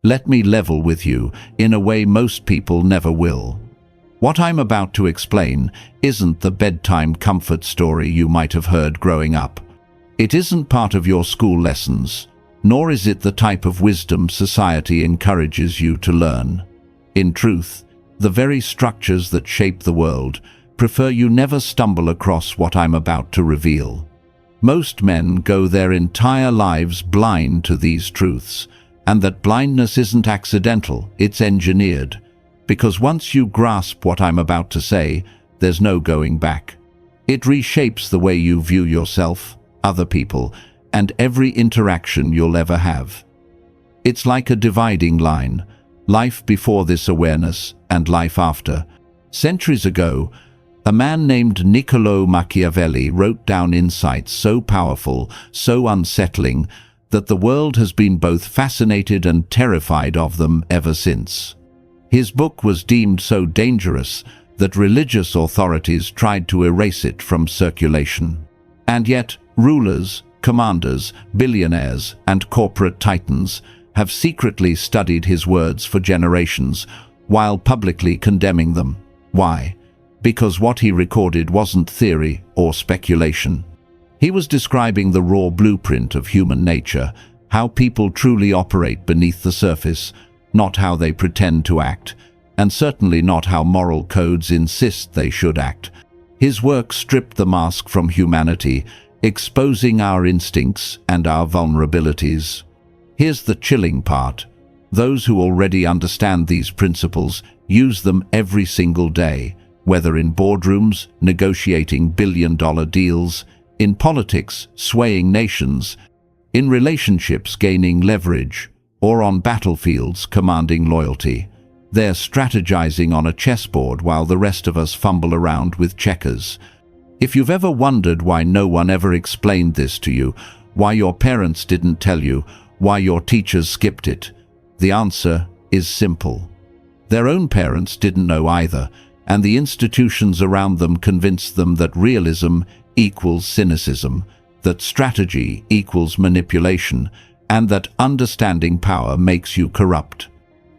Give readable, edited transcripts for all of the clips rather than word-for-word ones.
Let me level with you in a way most people never will. What I'm about to explain isn't the bedtime comfort story you might have heard growing up. It isn't part of your school lessons, nor is it the type of wisdom society encourages you to learn. In truth, the very structures that shape the world prefer you never stumble across what I'm about to reveal. Most men go their entire lives blind to these truths, and that blindness isn't accidental, it's engineered. Because once you grasp what I'm about to say, there's no going back. It reshapes the way you view yourself, other people, and every interaction you'll ever have. It's like a dividing line, life before this awareness and life after. Centuries ago, a man named Niccolò Machiavelli wrote down insights so powerful, so unsettling, that the world has been both fascinated and terrified of them ever since. His book was deemed so dangerous that religious authorities tried to erase it from circulation. And yet, rulers, commanders, billionaires, and corporate titans have secretly studied his words for generations while publicly condemning them. Why? Because what he recorded wasn't theory or speculation. He was describing the raw blueprint of human nature, how people truly operate beneath the surface, not how they pretend to act, and certainly not how moral codes insist they should act. His work stripped the mask from humanity, exposing our instincts and our vulnerabilities. Here's the chilling part. Those who already understand these principles use them every single day, whether in boardrooms, negotiating billion-dollar deals, in politics, swaying nations, in relationships, gaining leverage, or on battlefields, commanding loyalty. They're strategizing on a chessboard while the rest of us fumble around with checkers. If you've ever wondered why no one ever explained this to you, why your parents didn't tell you, why your teachers skipped it, the answer is simple. Their own parents didn't know either, and the institutions around them convinced them that realism equals cynicism, that strategy equals manipulation, and that understanding power makes you corrupt.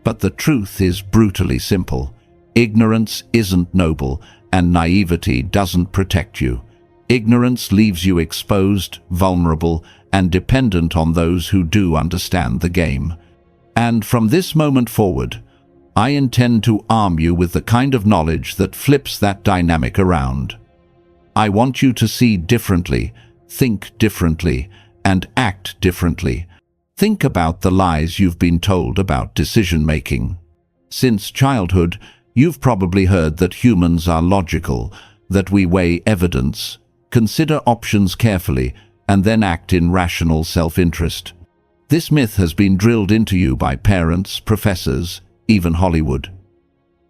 But the truth is brutally simple. Ignorance isn't noble, and naivety doesn't protect you. Ignorance leaves you exposed, vulnerable, and dependent on those who do understand the game. And from this moment forward, I intend to arm you with the kind of knowledge that flips that dynamic around. I want you to see differently, think differently, and act differently. Think about the lies you've been told about decision-making. Since childhood, you've probably heard that humans are logical, that we weigh evidence, consider options carefully, and then act in rational self-interest. This myth has been drilled into you by parents, professors, even Hollywood.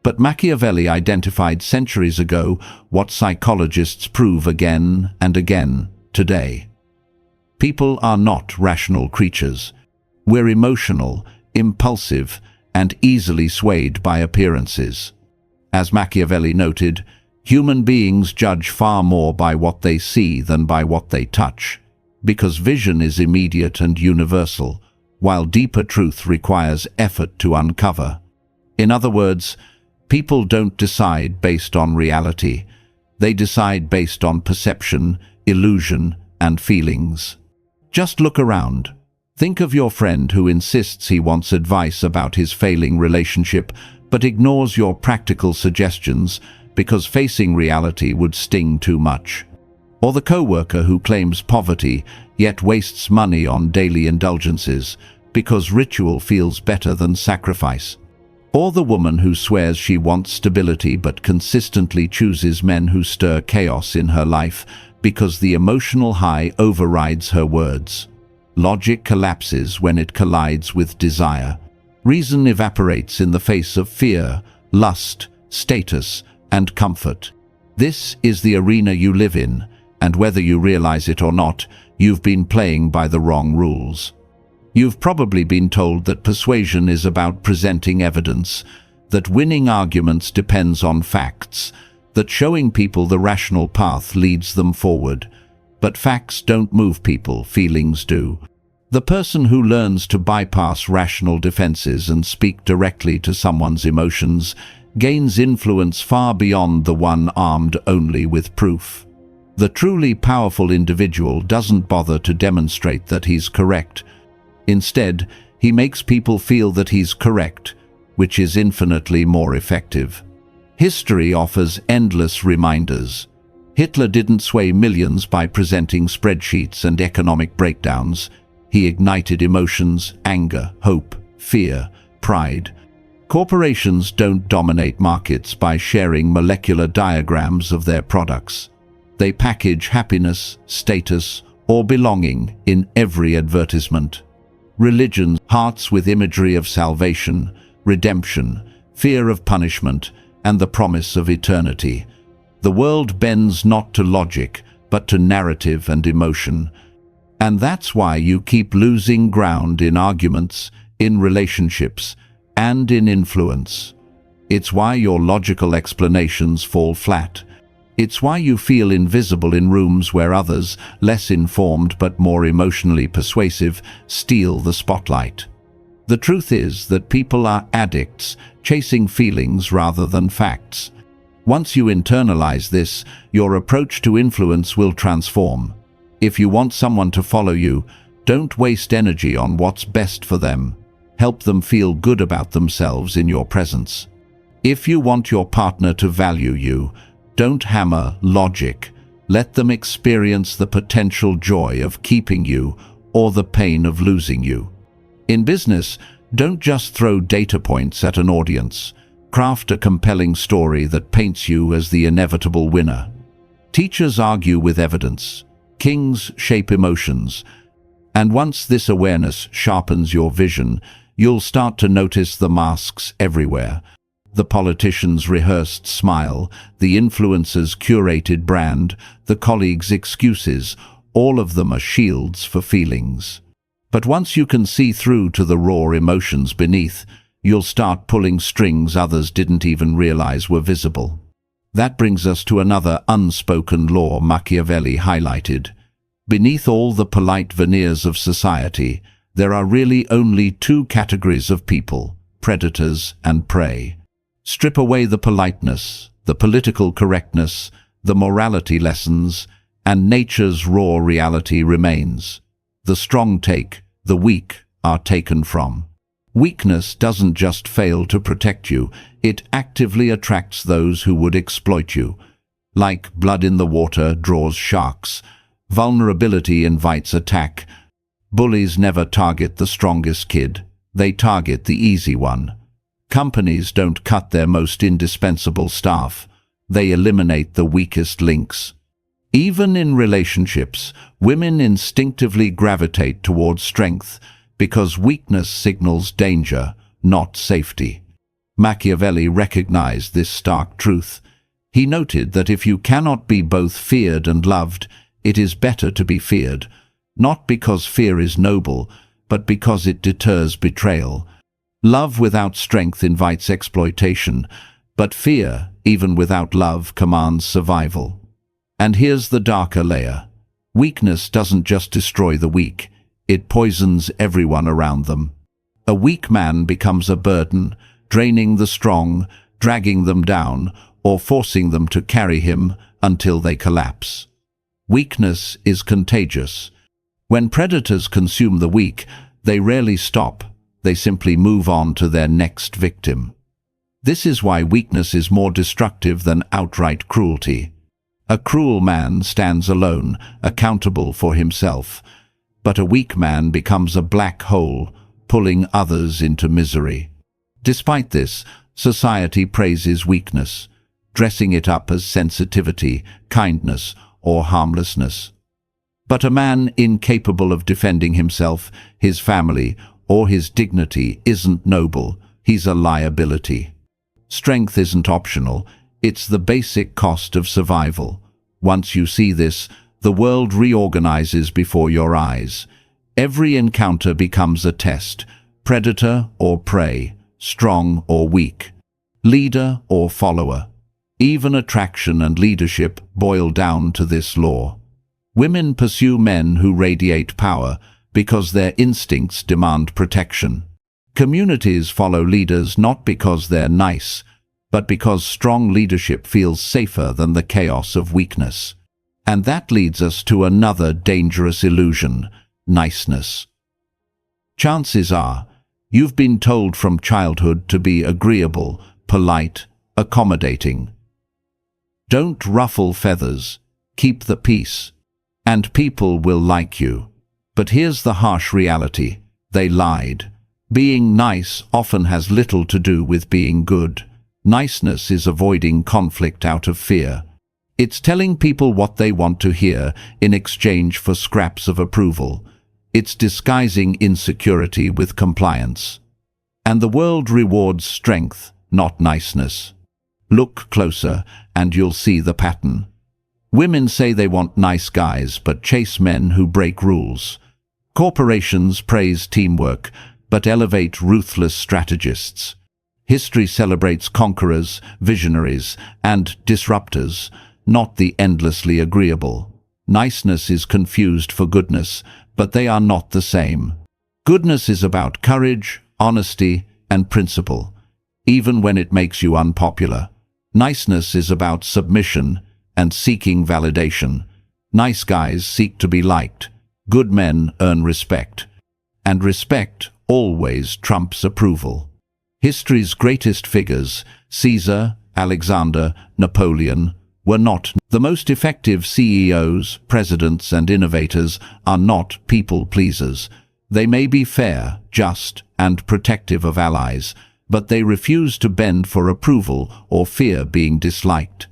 But Machiavelli identified centuries ago what psychologists prove again and again today. People are not rational creatures. We're emotional, impulsive, and easily swayed by appearances. As Machiavelli noted, human beings judge far more by what they see than by what they touch, because vision is immediate and universal, while deeper truth requires effort to uncover. In other words, people don't decide based on reality. They decide based on perception, illusion, and feelings. Just look around. Think of your friend who insists he wants advice about his failing relationship, but ignores your practical suggestions because facing reality would sting too much. Or the coworker who claims poverty, yet wastes money on daily indulgences because ritual feels better than sacrifice. Or the woman who swears she wants stability but consistently chooses men who stir chaos in her life because the emotional high overrides her words. Logic collapses when it collides with desire. Reason evaporates in the face of fear, lust, status, and comfort. This is the arena you live in, and whether you realize it or not, you've been playing by the wrong rules. You've probably been told that persuasion is about presenting evidence, that winning arguments depends on facts, that showing people the rational path leads them forward. But facts don't move people, feelings do. The person who learns to bypass rational defenses and speak directly to someone's emotions gains influence far beyond the one armed only with proof. The truly powerful individual doesn't bother to demonstrate that he's correct. Instead, he makes people feel that he's correct, which is infinitely more effective. History offers endless reminders. Hitler didn't sway millions by presenting spreadsheets and economic breakdowns. He ignited emotions, anger, hope, fear, pride. Corporations don't dominate markets by sharing molecular diagrams of their products. They package happiness, status, or belonging in every advertisement. Religions, hearts with imagery of salvation, redemption, fear of punishment, and the promise of eternity. The world bends not to logic, but to narrative and emotion. And that's why you keep losing ground in arguments, in relationships, and in influence. It's why your logical explanations fall flat. It's why you feel invisible in rooms where others, less informed but more emotionally persuasive, steal the spotlight. The truth is that people are addicts, chasing feelings rather than facts. Once you internalize this, your approach to influence will transform. If you want someone to follow you, don't waste energy on what's best for them. Help them feel good about themselves in your presence. If you want your partner to value you, don't hammer logic. Let them experience the potential joy of keeping you or the pain of losing you. In business, don't just throw data points at an audience. Craft a compelling story that paints you as the inevitable winner. Teachers argue with evidence. Kings shape emotions. And once this awareness sharpens your vision, you'll start to notice the masks everywhere. The politician's rehearsed smile, the influencer's curated brand, the colleague's excuses, all of them are shields for feelings. But once you can see through to the raw emotions beneath, you'll start pulling strings others didn't even realize were visible. That brings us to another unspoken law Machiavelli highlighted. Beneath all the polite veneers of society, there are really only two categories of people: predators and prey. Strip away the politeness, the political correctness, the morality lessons, and nature's raw reality remains. The strong take, the weak are taken from. Weakness doesn't just fail to protect you, it actively attracts those who would exploit you. Like blood in the water draws sharks, vulnerability invites attack. Bullies never target the strongest kid, they target the easy one. Companies don't cut their most indispensable staff, they eliminate the weakest links. Even in relationships, women instinctively gravitate towards strength because weakness signals danger, not safety. Machiavelli recognized this stark truth. He noted that if you cannot be both feared and loved, it is better to be feared, not because fear is noble, but because it deters betrayal. Love without strength invites exploitation, but fear, even without love, commands survival. And here's the darker layer. Weakness doesn't just destroy the weak, it poisons everyone around them. A weak man becomes a burden, draining the strong, dragging them down, or forcing them to carry him until they collapse. Weakness is contagious. When predators consume the weak, they rarely stop. They simply move on to their next victim. This is why weakness is more destructive than outright cruelty. A cruel man stands alone, accountable for himself, but a weak man becomes a black hole, pulling others into misery. Despite this, society praises weakness, dressing it up as sensitivity, kindness, or harmlessness. But a man incapable of defending himself, his family, or his dignity isn't noble, he's a liability. Strength isn't optional, it's the basic cost of survival. Once you see this, the world reorganizes before your eyes. Every encounter becomes a test, predator or prey, strong or weak, leader or follower. Even attraction and leadership boil down to this law. Women pursue men who radiate power, because their instincts demand protection. Communities follow leaders not because they're nice, but because strong leadership feels safer than the chaos of weakness. And that leads us to another dangerous illusion: niceness. Chances are, you've been told from childhood to be agreeable, polite, accommodating. Don't ruffle feathers, keep the peace, and people will like you. But here's the harsh reality: they lied. Being nice often has little to do with being good. Niceness is avoiding conflict out of fear. It's telling people what they want to hear in exchange for scraps of approval. It's disguising insecurity with compliance. And the world rewards strength, not niceness. Look closer, and you'll see the pattern. Women say they want nice guys, but chase men who break rules. Corporations praise teamwork, but elevate ruthless strategists. History celebrates conquerors, visionaries, and disruptors, not the endlessly agreeable. Niceness is confused for goodness, but they are not the same. Goodness is about courage, honesty, and principle, even when it makes you unpopular. Niceness is about submission and seeking validation. Nice guys seek to be liked. Good men earn respect. And respect always trumps approval. History's greatest figures, Caesar, Alexander, Napoleon, were not. The most effective CEOs, presidents, and innovators are not people pleasers. They may be fair, just, and protective of allies, but they refuse to bend for approval or fear being disliked.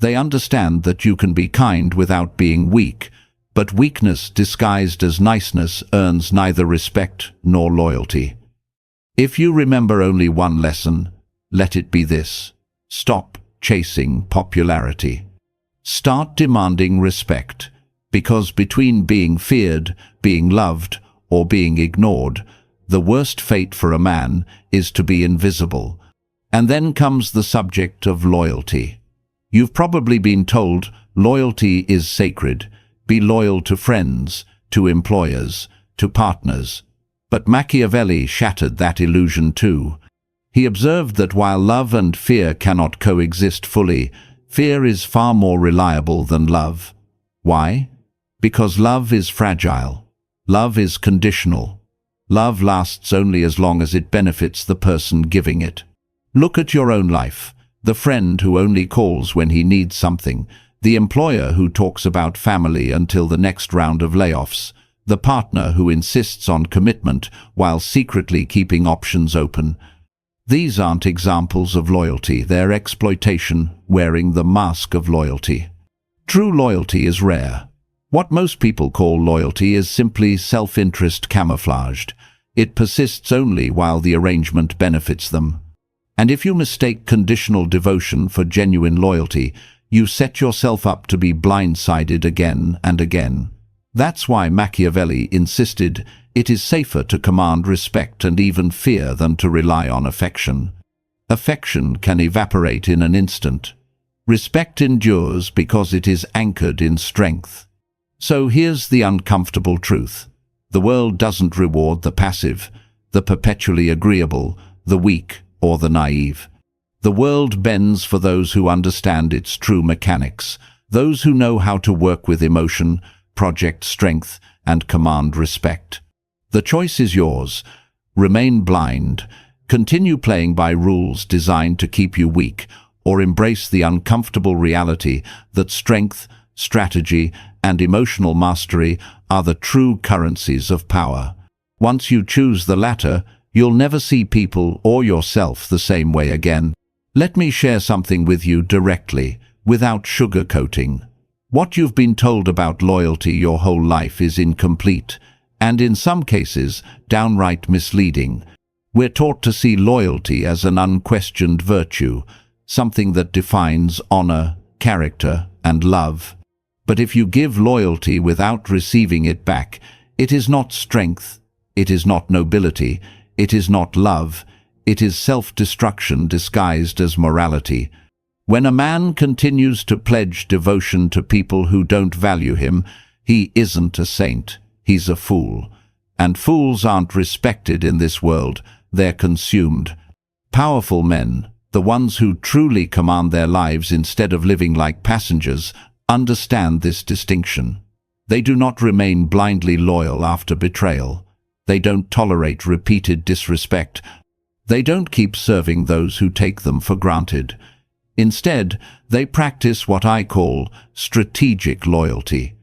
They understand that you can be kind without being weak, but weakness disguised as niceness earns neither respect nor loyalty. If you remember only one lesson, let it be this: stop chasing popularity. Start demanding respect, because between being feared, being loved, or being ignored, the worst fate for a man is to be invisible. And then comes the subject of loyalty. You've probably been told loyalty is sacred. Be loyal to friends, to employers, to partners. But Machiavelli shattered that illusion too. He observed that while love and fear cannot coexist fully, fear is far more reliable than love. Why? Because love is fragile. Love is conditional. Love lasts only as long as it benefits the person giving it. Look at your own life. The friend who only calls when he needs something. The employer who talks about family until the next round of layoffs. The partner who insists on commitment while secretly keeping options open. These aren't examples of loyalty, they're exploitation wearing the mask of loyalty. True loyalty is rare. What most people call loyalty is simply self-interest camouflaged. It persists only while the arrangement benefits them. And if you mistake conditional devotion for genuine loyalty, you set yourself up to be blindsided again and again. That's why Machiavelli insisted it is safer to command respect and even fear than to rely on affection. Affection can evaporate in an instant. Respect endures because it is anchored in strength. So here's the uncomfortable truth. The world doesn't reward the passive, the perpetually agreeable, the weak, or the naive. The world bends for those who understand its true mechanics, those who know how to work with emotion, project strength, and command respect. The choice is yours. Remain blind, continue playing by rules designed to keep you weak, or embrace the uncomfortable reality that strength, strategy, and emotional mastery are the true currencies of power. Once you choose the latter, you'll never see people or yourself the same way again. Let me share something with you directly, without sugarcoating. What you've been told about loyalty your whole life is incomplete, and in some cases, downright misleading. We're taught to see loyalty as an unquestioned virtue, something that defines honor, character, and love. But if you give loyalty without receiving it back, it is not strength, it is not nobility, it is not love, it is self-destruction disguised as morality. When a man continues to pledge devotion to people who don't value him, he isn't a saint, he's a fool. And fools aren't respected in this world, they're consumed. Powerful men, the ones who truly command their lives instead of living like passengers, understand this distinction. They do not remain blindly loyal after betrayal. They don't tolerate repeated disrespect. They don't keep serving those who take them for granted. Instead, they practice what I call strategic loyalty.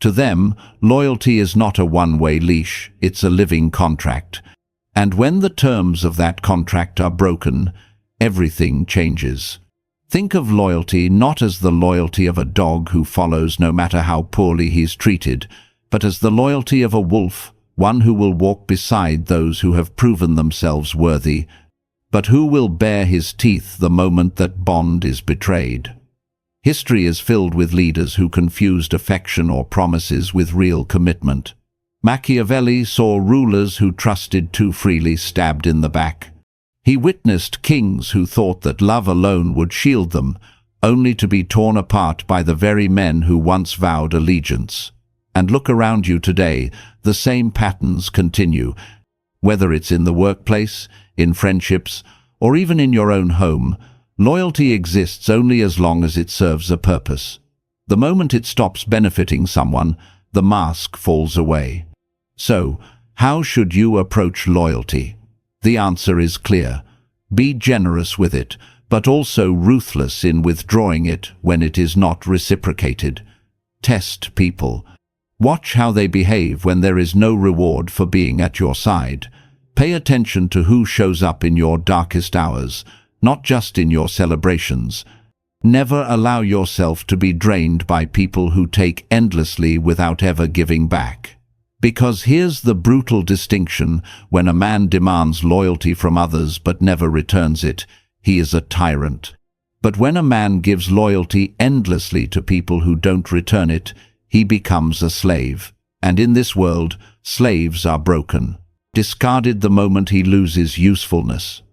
To them, loyalty is not a one-way leash, it's a living contract. And when the terms of that contract are broken, everything changes. Think of loyalty not as the loyalty of a dog who follows no matter how poorly he's treated, but as the loyalty of a wolf, one who will walk beside those who have proven themselves worthy, but who will bare his teeth the moment that bond is betrayed. History is filled with leaders who confused affection or promises with real commitment. Machiavelli saw rulers who trusted too freely stabbed in the back. He witnessed kings who thought that love alone would shield them, only to be torn apart by the very men who once vowed allegiance. And look around you today, the same patterns continue. Whether it's in the workplace, in friendships, or even in your own home, loyalty exists only as long as it serves a purpose. The moment it stops benefiting someone, the mask falls away. So, how should you approach loyalty? The answer is clear. Be generous with it, but also ruthless in withdrawing it when it is not reciprocated. Test people. Watch how they behave when there is no reward for being at your side. Pay attention to who shows up in your darkest hours, not just in your celebrations. Never allow yourself to be drained by people who take endlessly without ever giving back. Because here's the brutal distinction: when a man demands loyalty from others but never returns it, he is a tyrant. But when a man gives loyalty endlessly to people who don't return it, he becomes a slave. And in this world, slaves are broken, discarded the moment he loses usefulness.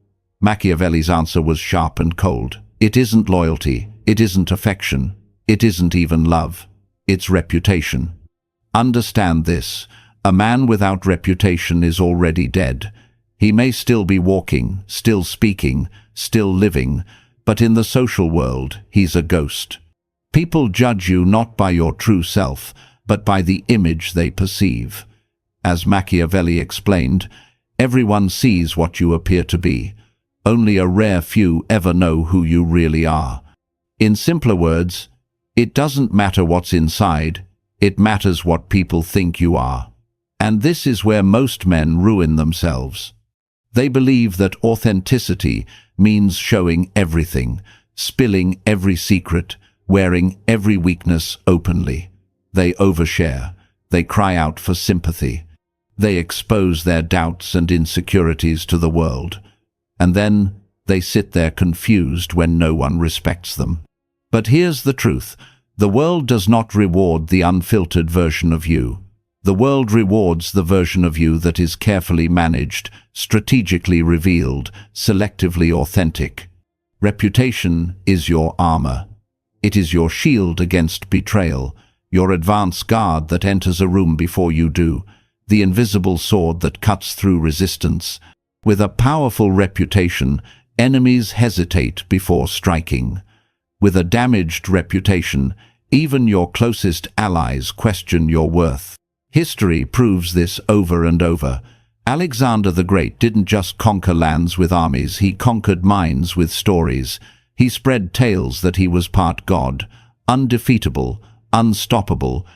Machiavelli's answer was sharp and cold. It isn't loyalty, it isn't affection, it isn't even love. It's reputation. Understand this: a man without reputation is already dead. He may still be walking, still speaking, still living, but in the social world, he's a ghost. People judge you not by your true self, but by the image they perceive. As Machiavelli explained, everyone sees what you appear to be. Only a rare few ever know who you really are. In simpler words, it doesn't matter what's inside, it matters what people think you are. And this is where most men ruin themselves. They believe that authenticity means showing everything, spilling every secret, wearing every weakness openly. They overshare. They cry out for sympathy. They expose their doubts and insecurities to the world. And then they sit there confused when no one respects them. But here's the truth: the world does not reward the unfiltered version of you. The world rewards the version of you that is carefully managed, strategically revealed, selectively authentic. Reputation is your armor. It is your shield against betrayal, your advance guard that enters a room before you do, the invisible sword that cuts through resistance. With a powerful reputation, enemies hesitate before striking. With a damaged reputation, even your closest allies question your worth. History proves this over and over. Alexander the Great didn't just conquer lands with armies, he conquered minds with stories. He spread tales that he was part god, undefeatable, unstoppable.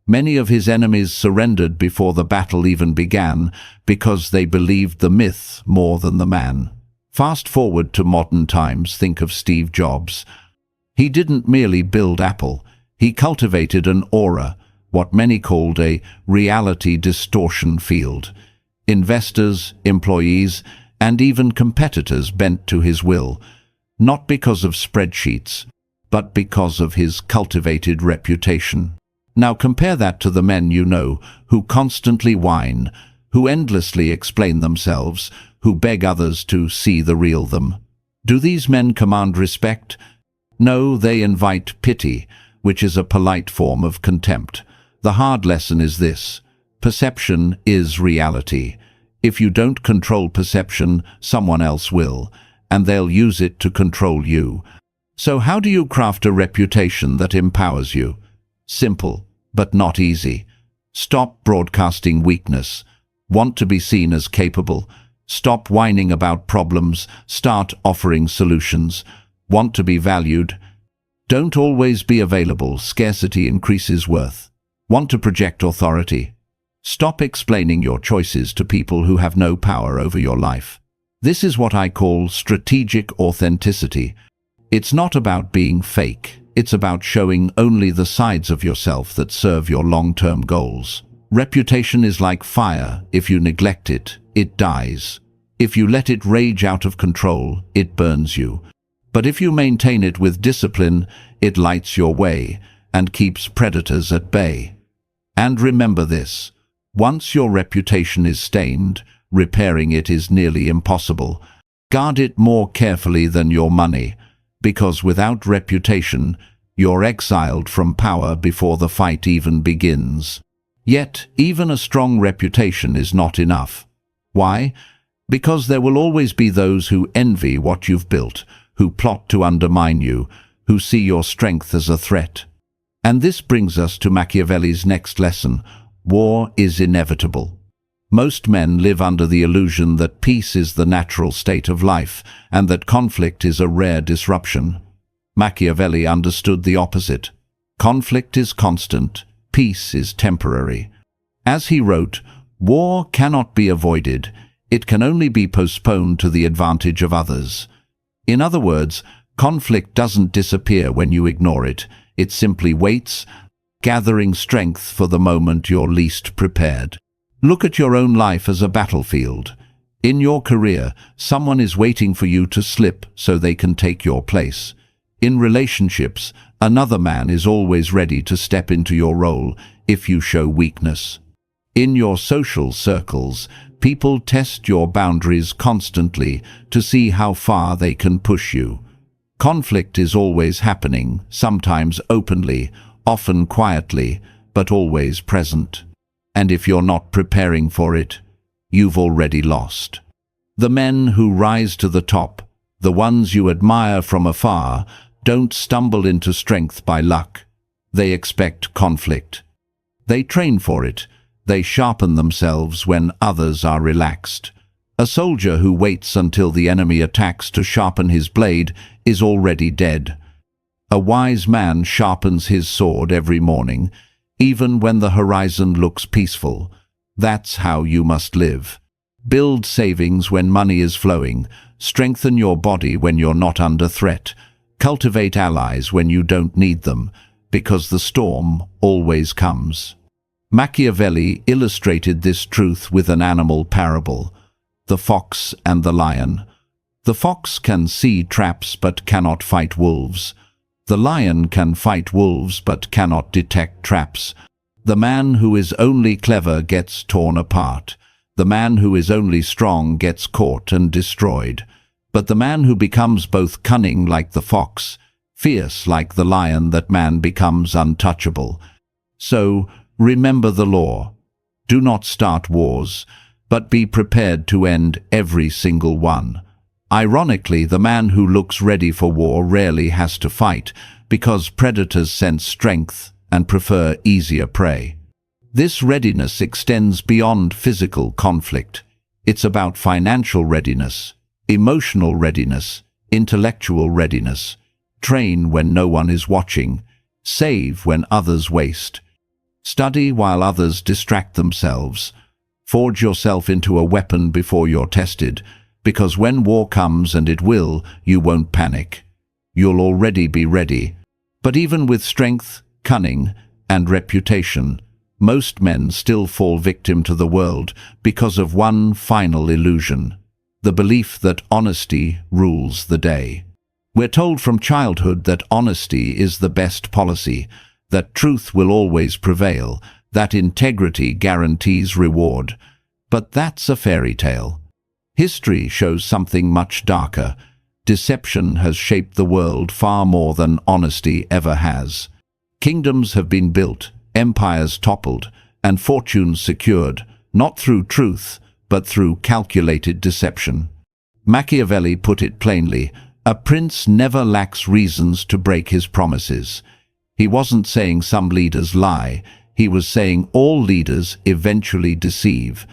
Many of his enemies surrendered before the battle even began because they believed the myth more than the man. Fast forward to modern times, think of Steve Jobs. He didn't merely build Apple, he cultivated an aura, what many called a reality distortion field. Investors, employees, and even competitors bent to his will, not because of spreadsheets, but because of his cultivated reputation. Now compare that to the men you know, who constantly whine, who endlessly explain themselves, who beg others to see the real them. Do these men command respect? No, they invite pity, which is a polite form of contempt. The hard lesson is this: Perception is reality. If you don't control perception, someone else will, and they'll use it to control you. So how do you craft a reputation that empowers you? Simple, but not easy. Stop broadcasting weakness. Want to be seen as capable? Stop whining about problems. Start offering solutions. Want to be valued? Don't always be available. Scarcity increases worth. Want to project authority? Stop explaining your choices to people who have no power over your life. This is what I call strategic authenticity. It's not about being fake. It's about showing only the sides of yourself that serve your long-term goals. Reputation is like fire. If you neglect it, it dies. If you let it rage out of control, it burns you. But if you maintain it with discipline, it lights your way and keeps predators at bay. And remember this: once your reputation is stained, repairing it is nearly impossible. Guard it more carefully than your money, because without reputation, you're exiled from power before the fight even begins. Yet, even a strong reputation is not enough. Why? Because there will always be those who envy what you've built, who plot to undermine you, who see your strength as a threat. And this brings us to Machiavelli's next lesson: war is inevitable. Most men live under the illusion that peace is the natural state of life, and that conflict is a rare disruption. Machiavelli understood the opposite. Conflict is constant, peace is temporary. As he wrote, war cannot be avoided, it can only be postponed to the advantage of others. In other words, conflict doesn't disappear when you ignore it, it simply waits, gathering strength for the moment you're least prepared. Look at your own life as a battlefield. In your career, someone is waiting for you to slip so they can take your place. In relationships, another man is always ready to step into your role if you show weakness. In your social circles, people test your boundaries constantly to see how far they can push you. Conflict is always happening, sometimes openly, often quietly, but always present. And if you're not preparing for it, you've already lost. The men who rise to the top, the ones you admire from afar, don't stumble into strength by luck. They expect conflict. They train for it. They sharpen themselves when others are relaxed. A soldier who waits until the enemy attacks to sharpen his blade is already dead. A wise man sharpens his sword every morning, even when the horizon looks peaceful. That's how you must live. Build savings when money is flowing. Strengthen your body when you're not under threat. Cultivate allies when you don't need them, because the storm always comes. Machiavelli illustrated this truth with an animal parable: the fox and the lion. The fox can see traps but cannot fight wolves. The lion can fight wolves but cannot detect traps. The man who is only clever gets torn apart. The man who is only strong gets caught and destroyed. But the man who becomes both cunning like the fox, fierce like the lion, that man becomes untouchable. So, remember the law. Do not start wars, but be prepared to end every single one. Ironically, the man who looks ready for war rarely has to fight, because predators sense strength and prefer easier prey. This readiness extends beyond physical conflict. It's about financial readiness, emotional readiness, intellectual readiness. Train when no one is watching. Save when others waste. Study while others distract themselves. Forge yourself into a weapon before you're tested, because when war comes, and it will, you won't panic. You'll already be ready. But even with strength, cunning, and reputation, most men still fall victim to the world because of one final illusion: the belief that honesty rules the day. We're told from childhood that honesty is the best policy, that truth will always prevail, that integrity guarantees reward. But that's a fairy tale. History shows something much darker. Deception has shaped the world far more than honesty ever has. Kingdoms have been built, empires toppled, and fortunes secured, not through truth, but through calculated deception. Machiavelli put it plainly, a prince never lacks reasons to break his promises. He wasn't saying some leaders lie, he was saying all leaders eventually deceive,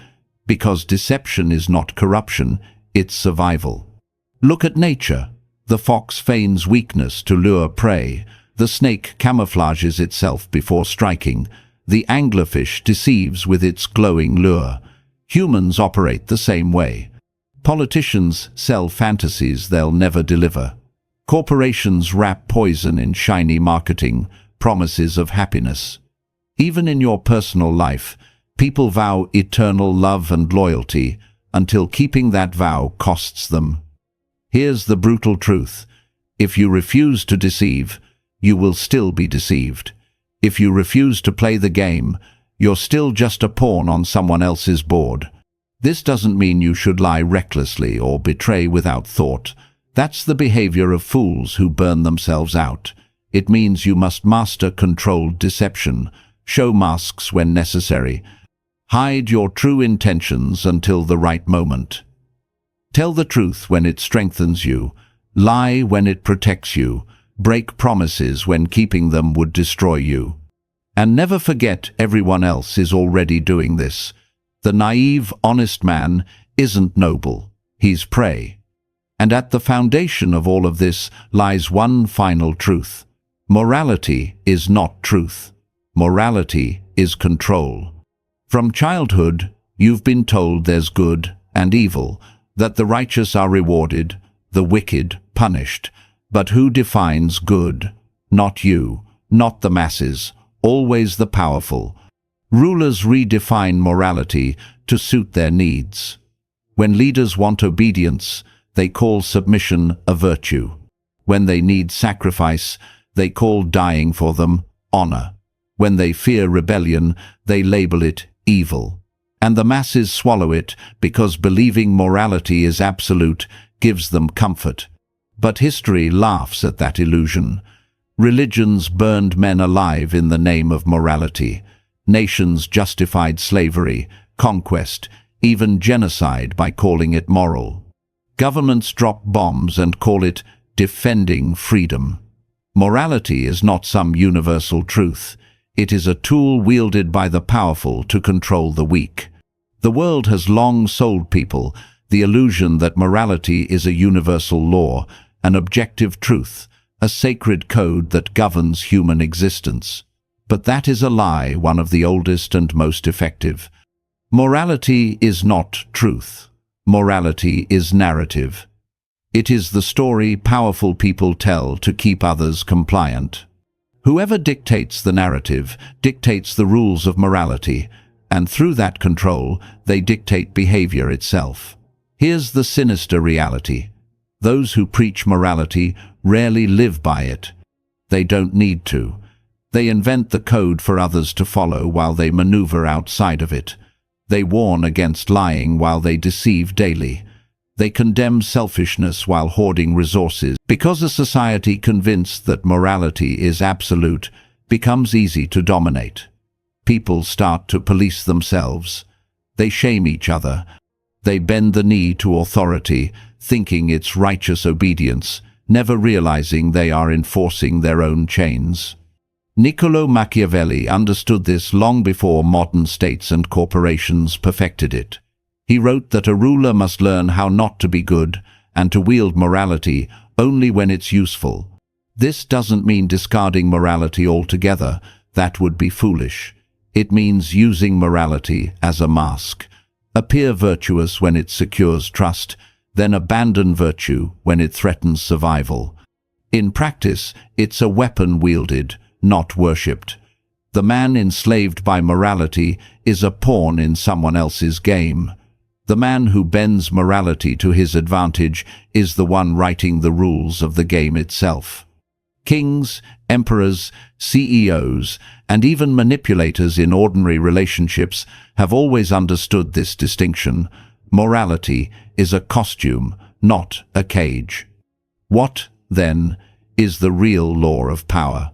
because deception is not corruption, it's survival. Look at nature. The fox feigns weakness to lure prey, the snake camouflages itself before striking, the anglerfish deceives with its glowing lure. Humans operate the same way. Politicians sell fantasies they'll never deliver. Corporations wrap poison in shiny marketing, promises of happiness. Even in your personal life, people vow eternal love and loyalty until keeping that vow costs them. Here's the brutal truth. If you refuse to deceive, you will still be deceived. If you refuse to play the game, you're still just a pawn on someone else's board. This doesn't mean you should lie recklessly or betray without thought. That's the behavior of fools who burn themselves out. It means you must master controlled deception, show masks when necessary, hide your true intentions until the right moment. Tell the truth when it strengthens you, lie when it protects you, break promises when keeping them would destroy you. And never forget everyone else is already doing this. The naive, honest man isn't noble, he's prey. And at the foundation of all of this lies one final truth. Morality is not truth. Morality is control. From childhood, you've been told there's good and evil, that the righteous are rewarded, the wicked punished. But who defines good? Not you, not the masses, always the powerful. Rulers redefine morality to suit their needs. When leaders want obedience, they call submission a virtue. When they need sacrifice, they call dying for them honor. When they fear rebellion, they label it evil. And the masses swallow it because believing morality is absolute gives them comfort. But history laughs at that illusion. Religions burned men alive in the name of morality. Nations justified slavery, conquest, even genocide by calling it moral. Governments drop bombs and call it defending freedom. Morality is not some universal truth. It is a tool wielded by the powerful to control the weak. The world has long sold people the illusion that morality is a universal law, an objective truth, a sacred code that governs human existence. But that is a lie, one of the oldest and most effective. Morality is not truth. Morality is narrative. It is the story powerful people tell to keep others compliant. Whoever dictates the narrative dictates the rules of morality, and through that control, they dictate behavior itself. Here's the sinister reality. Those who preach morality rarely live by it. They don't need to. They invent the code for others to follow while they maneuver outside of it. They warn against lying while they deceive daily. They condemn selfishness while hoarding resources. Because a society convinced that morality is absolute becomes easy to dominate. People start to police themselves. They shame each other. They bend the knee to authority, thinking it's righteous obedience, never realizing they are enforcing their own chains. Niccolò Machiavelli understood this long before modern states and corporations perfected it. He wrote that a ruler must learn how not to be good and to wield morality only when it's useful. This doesn't mean discarding morality altogether. That would be foolish. It means using morality as a mask. Appear virtuous when it secures trust, then abandon virtue when it threatens survival. In practice, it's a weapon wielded, not worshipped. The man enslaved by morality is a pawn in someone else's game. The man who bends morality to his advantage is the one writing the rules of the game itself. Kings, emperors, CEOs, and even manipulators in ordinary relationships have always understood this distinction. Morality is a costume, not a cage. What, then, is the real law of power?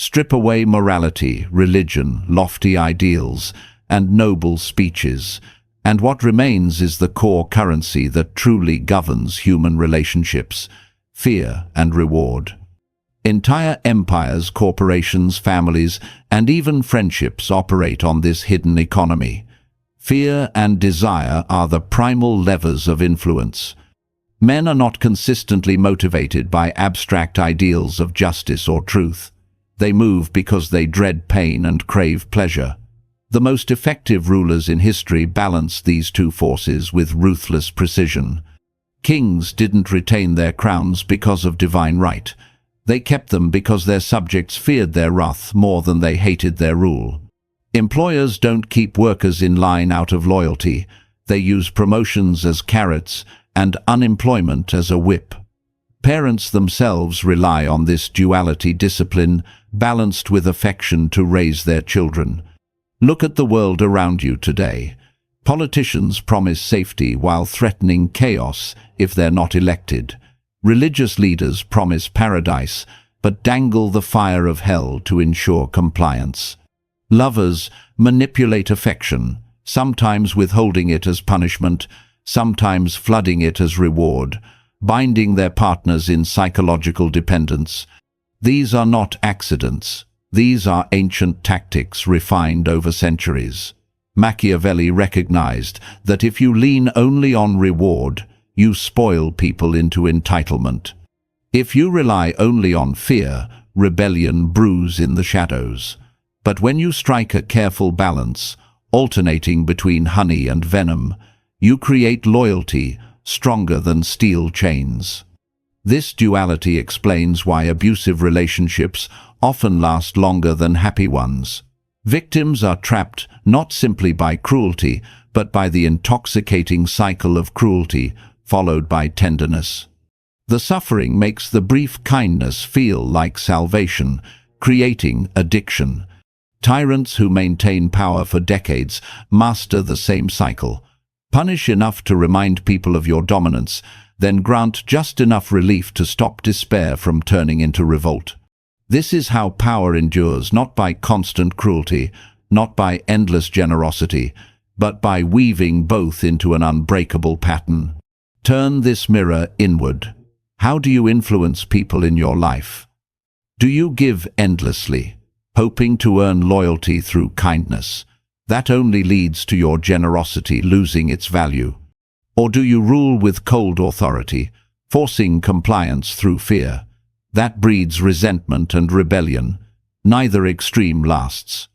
Strip away morality, religion, lofty ideals, and noble speeches, and what remains is the core currency that truly governs human relationships: fear and reward. Entire empires, corporations, families, and even friendships operate on this hidden economy. Fear and desire are the primal levers of influence. Men are not consistently motivated by abstract ideals of justice or truth. They move because they dread pain and crave pleasure. The most effective rulers in history balanced these two forces with ruthless precision. Kings didn't retain their crowns because of divine right. They kept them because their subjects feared their wrath more than they hated their rule. Employers don't keep workers in line out of loyalty. They use promotions as carrots and unemployment as a whip. Parents themselves rely on this duality discipline, balanced with affection, to raise their children. Look at the world around you today. Politicians promise safety while threatening chaos if they're not elected. Religious leaders promise paradise, but dangle the fire of hell to ensure compliance. Lovers manipulate affection, sometimes withholding it as punishment, sometimes flooding it as reward, binding their partners in psychological dependence. These are not accidents. These are ancient tactics refined over centuries. Machiavelli recognized that if you lean only on reward, you spoil people into entitlement. If you rely only on fear, rebellion brews in the shadows. But when you strike a careful balance, alternating between honey and venom, you create loyalty stronger than steel chains. This duality explains why abusive relationships often last longer than happy ones. Victims are trapped not simply by cruelty, but by the intoxicating cycle of cruelty, followed by tenderness. The suffering makes the brief kindness feel like salvation, creating addiction. Tyrants who maintain power for decades master the same cycle. Punish enough to remind people of your dominance, then grant just enough relief to stop despair from turning into revolt. This is how power endures, not by constant cruelty, not by endless generosity, but by weaving both into an unbreakable pattern. Turn this mirror inward. How do you influence people in your life? Do you give endlessly, hoping to earn loyalty through kindness? That only leads to your generosity losing its value. Or do you rule with cold authority, forcing compliance through fear? That breeds resentment and rebellion. Neither extreme lasts.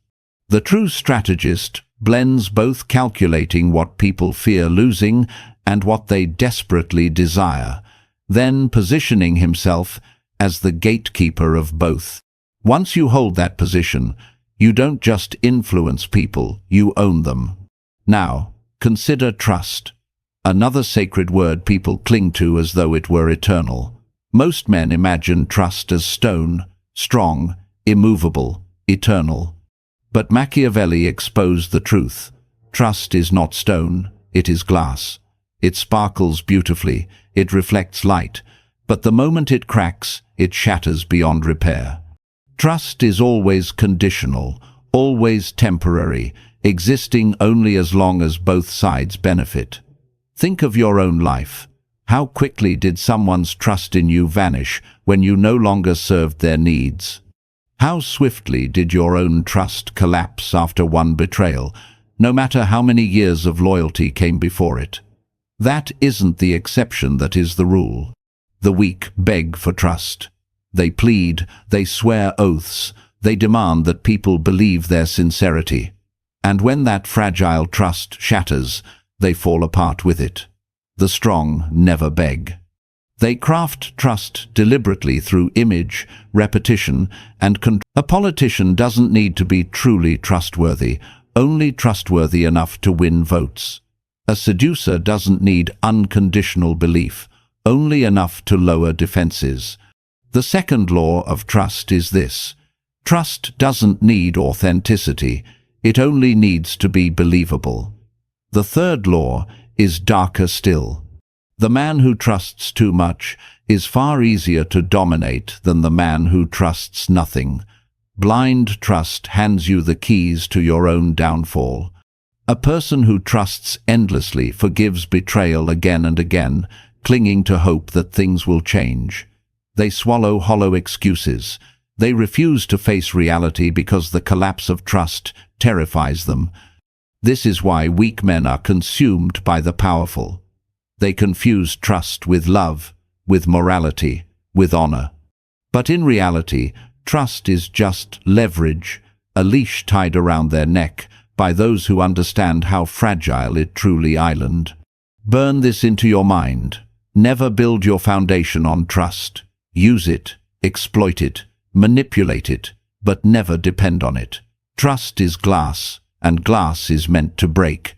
The true strategist blends both, calculating what people fear losing and what they desperately desire, then positioning himself as the gatekeeper of both. Once you hold that position, you don't just influence people, you own them. Now, consider trust, another sacred word people cling to as though it were eternal. Most men imagine trust as stone, strong, immovable, eternal. But Machiavelli exposed the truth. Trust is not stone, it is glass. It sparkles beautifully, it reflects light, but the moment it cracks, it shatters beyond repair. Trust is always conditional, always temporary, existing only as long as both sides benefit. Think of your own life. How quickly did someone's trust in you vanish when you no longer served their needs? How swiftly did your own trust collapse after one betrayal, no matter how many years of loyalty came before it? That isn't the exception, that is the rule. The weak beg for trust. They plead, they swear oaths, they demand that people believe their sincerity. And when that fragile trust shatters, they fall apart with it. The strong never beg. They craft trust deliberately through image, repetition, and control. A politician doesn't need to be truly trustworthy, only trustworthy enough to win votes. A seducer doesn't need unconditional belief, only enough to lower defenses. The second law of trust is this: trust doesn't need authenticity, it only needs to be believable. The third law is darker still. The man who trusts too much is far easier to dominate than the man who trusts nothing. Blind trust hands you the keys to your own downfall. A person who trusts endlessly forgives betrayal again and again, clinging to hope that things will change. They swallow hollow excuses. They refuse to face reality because the collapse of trust terrifies them. This is why weak men are consumed by the powerful. They confuse trust with love, with morality, with honor. But in reality, trust is just leverage, a leash tied around their neck by those who understand how fragile it truly is. Burn this into your mind. Never build your foundation on trust. Use it, exploit it, manipulate it, but never depend on it. Trust is glass, and glass is meant to break.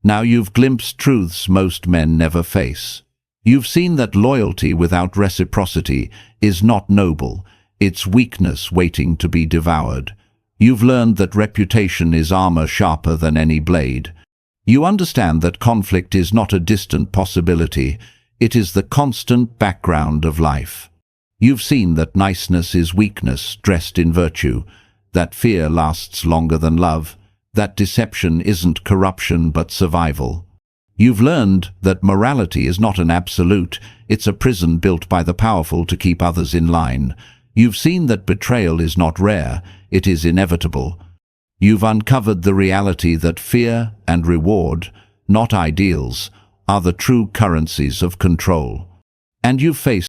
Now you've glimpsed truths most men never face. You've seen that loyalty without reciprocity is not noble. It's weakness waiting to be devoured. You've learned that reputation is armor sharper than any blade. You understand that conflict is not a distant possibility. It is the constant background of life. You've seen that niceness is weakness dressed in virtue, that fear lasts longer than love, that deception isn't corruption but survival. You've learned that morality is not an absolute, it's a prison built by the powerful to keep others in line. You've seen that betrayal is not rare, it is inevitable. You've uncovered the reality that fear and reward, not ideals, are the true currencies of control. And you've faced